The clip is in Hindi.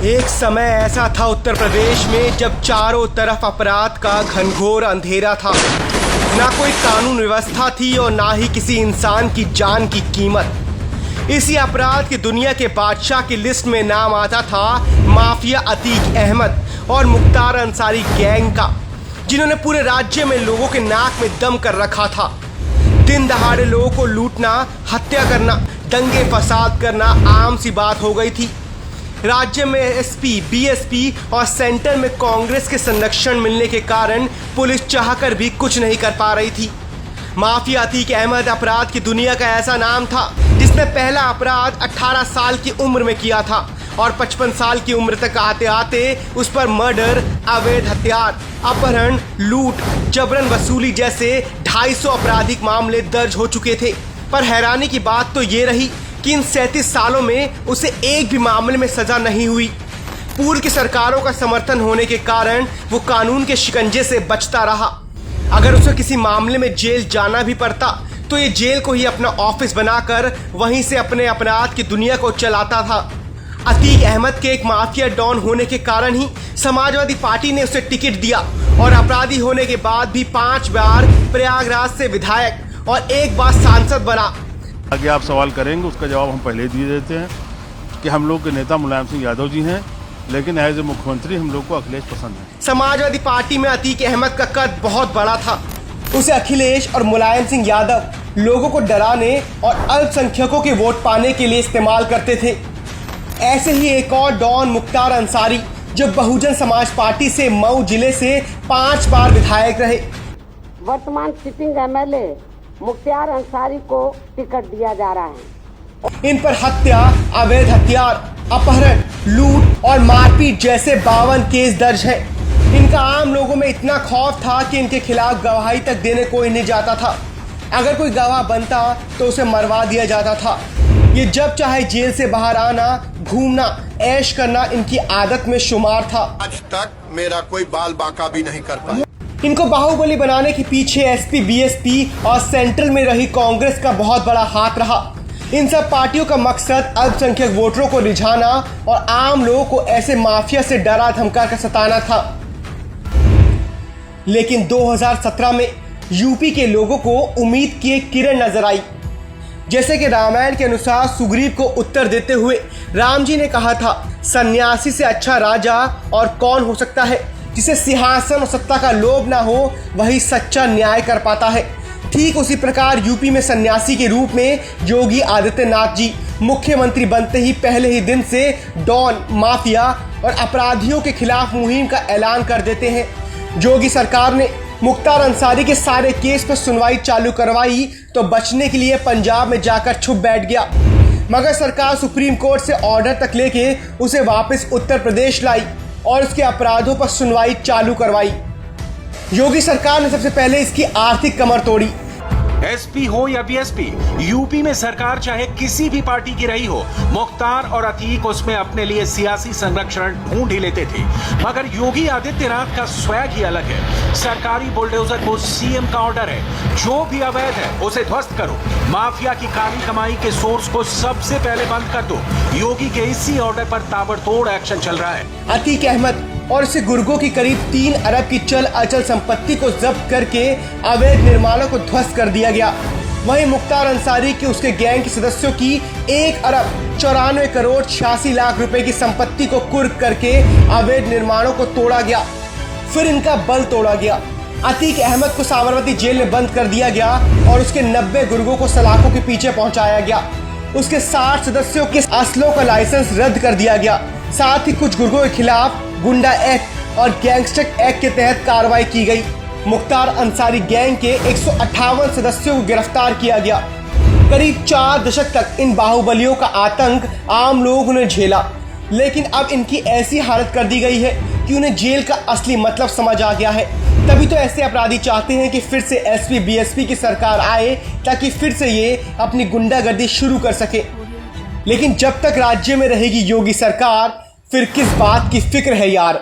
एक समय ऐसा था उत्तर प्रदेश में जब चारों तरफ अपराध का घनघोर अंधेरा था। ना कोई कानून व्यवस्था थी और ना ही किसी इंसान की जान की कीमत। इसी अपराध की दुनिया के बादशाह की लिस्ट में नाम आता था माफिया अतीक अहमद और मुख्तार अंसारी गैंग का, जिन्होंने पूरे राज्य में लोगों के नाक में दम कर रखा था। दिन दहाड़े लोगों को लूटना, हत्या करना, दंगे फसाद करना आम सी बात हो गई थी। राज्य में एसपी, बीएसपी और सेंटर में कांग्रेस के संरक्षण मिलने के कारण पुलिस चाहकर भी कुछ नहीं कर पा रही थी। माफिया अतीक अहमद अपराध की दुनिया का ऐसा नाम था जिसने पहला अपराध 18 साल की उम्र में किया था और 55 साल की उम्र तक आते आते उस पर मर्डर, अवैध हथियार, अपहरण, लूट, जबरन वसूली जैसे 250 आपराधिक मामले दर्ज हो चुके थे। पर हैरानी की बात तो ये रही कि इन 37 सालों में उसे एक भी मामले में सजा नहीं हुई। पूर्व की सरकारों का समर्थन होने के कारण वो कानून के शिकंजे से बचता रहा। अगर उसे किसी मामले में जेल जाना भी पड़ता तो ये जेल को ही अपना ऑफिस बनाकर वहीं से अपने अपराध की दुनिया को चलाता था। अतीक अहमद के एक माफिया डॉन होने के कारण ही समाजवादी पार्टी ने उसे टिकट दिया और अपराधी होने के बाद भी 5 बार प्रयागराज से विधायक और 1 बार सांसद बना। आगे आप सवाल करेंगे, उसका जवाब हम पहले दिए देते हैं कि हम लोग के नेता मुलायम सिंह यादव जी हैं, लेकिन एज ए मुख्यमंत्री हम लोग को अखिलेश पसंद है। समाजवादी पार्टी में अतीक अहमद का कद बहुत बड़ा था। उसे अखिलेश और मुलायम सिंह यादव लोगों को डराने और अल्पसंख्यकों के वोट पाने के लिए इस्तेमाल करते थे। ऐसे ही एक और डॉन मुख्तार अंसारी, जो बहुजन समाज पार्टी से मऊ जिले से 5 बार विधायक रहे। वर्तमान सिटिंग एमएलए मुख्तार अंसारी को टिकट दिया जा रहा है। इन पर हत्या, अवैध हथियार, अपहरण, लूट और मारपीट जैसे 52 केस दर्ज है। इनका आम लोगों में इतना खौफ था कि इनके खिलाफ गवाही तक देने कोई नहीं जाता था। अगर कोई गवाह बनता तो उसे मरवा दिया जाता था। ये जब चाहे जेल से बाहर आना, घूमना, ऐश करना इनकी आदत में शुमार था। आज तक मेरा कोई बाल बांका भी नहीं कर पाया। इनको बाहुबली बनाने के पीछे एसपी, बीएसपी और सेंट्रल में रही कांग्रेस का बहुत बड़ा हाथ रहा। इन सब पार्टियों का मकसद अल्पसंख्यक वोटरों को रिझाना और आम लोगों को ऐसे माफिया से डरा धमका कर सताना था। लेकिन 2017 में यूपी के लोगों को उम्मीद की एक किरण नजर आई। जैसे कि रामायण के अनुसार सुग्रीव को उत्तर देते हुए राम जी ने कहा था, सन्यासी से अच्छा राजा और कौन हो सकता है। जिसे सिंहासन और सत्ता का लोभ ना हो वही सच्चा न्याय कर पाता है। ठीक उसी प्रकार यूपी में सन्यासी के रूप में योगी आदित्यनाथ जी मुख्यमंत्री बनते ही पहले ही दिन से डॉन, माफिया और अपराधियों के खिलाफ मुहिम का ऐलान कर देते हैं। योगी सरकार ने मुख्तार अंसारी के सारे केस पर सुनवाई चालू करवाई तो बचने के लिए पंजाब में जाकर छुप बैठ गया, मगर सरकार सुप्रीम कोर्ट से ऑर्डर तक लेके उसे वापस उत्तर प्रदेश लाई और उसके अपराधों पर सुनवाई चालू करवाई। योगी सरकार ने सबसे पहले इसकी आर्थिक कमर तोड़ी। एसपी हो या बीएसपी, यूपी में सरकार चाहे किसी भी पार्टी की रही हो, मुख्तार और अतीक उसमें अपने लिए सियासी संरक्षण ढूंढ ही लेते थे। मगर योगी आदित्यनाथ का स्वैग ही अलग है। सरकारी बुलडोजर को सीएम का ऑर्डर है, जो भी अवैध है उसे ध्वस्त करो। माफिया की काली कमाई के सोर्स को सबसे पहले बंद कर दो। योगी के इसी ऑर्डर पर ताबड़तोड़ एक्शन चल रहा है। अतीक अहमद और इससे गुर्गों की करीब 3 अरब की चल अचल संपत्ति को जब्त करके अवैध निर्माणों को ध्वस्त कर दिया गया। वहीं मुख्तार अंसारी के उसके गैंग के सदस्यों की 1 अरब 94 करोड़ 86 लाख रुपए की संपत्ति को कुर्क करके अवैध निर्माणों को तोड़ा गया। फिर इनका बल तोड़ा गया। अतीक अहमद को साबरमती जेल में बंद कर दिया गया और उसके 90 गुर्गों को सलाखों के पीछे पहुंचाया गया। उसके 60 सदस्यों के असलों का लाइसेंस रद्द कर दिया गया। साथ ही कुछ गुर्गों के खिलाफ गुंडा एक्ट और गैंगस्टर एक्ट के तहत कार्रवाई की गई। मुख्तार अंसारी गैंग के 158 सदस्यों को गिरफ्तार किया गया। करीब 4 दशक तक इन बाहुबलियों का आतंक आम लोगों ने झेला, लेकिन अब इनकी ऐसी हालत कर दी गई है कि उन्हें जेल का असली मतलब समझ आ गया है। तभी तो ऐसे अपराधी चाहते हैं कि फिर से एसपी, बीएसपी की सरकार आए ताकि फिर से ये अपनी गुंडागर्दी शुरू कर सके। लेकिन जब तक राज्य में रहेगी योगी सरकार, फिर किस बात की फिक्र है यार।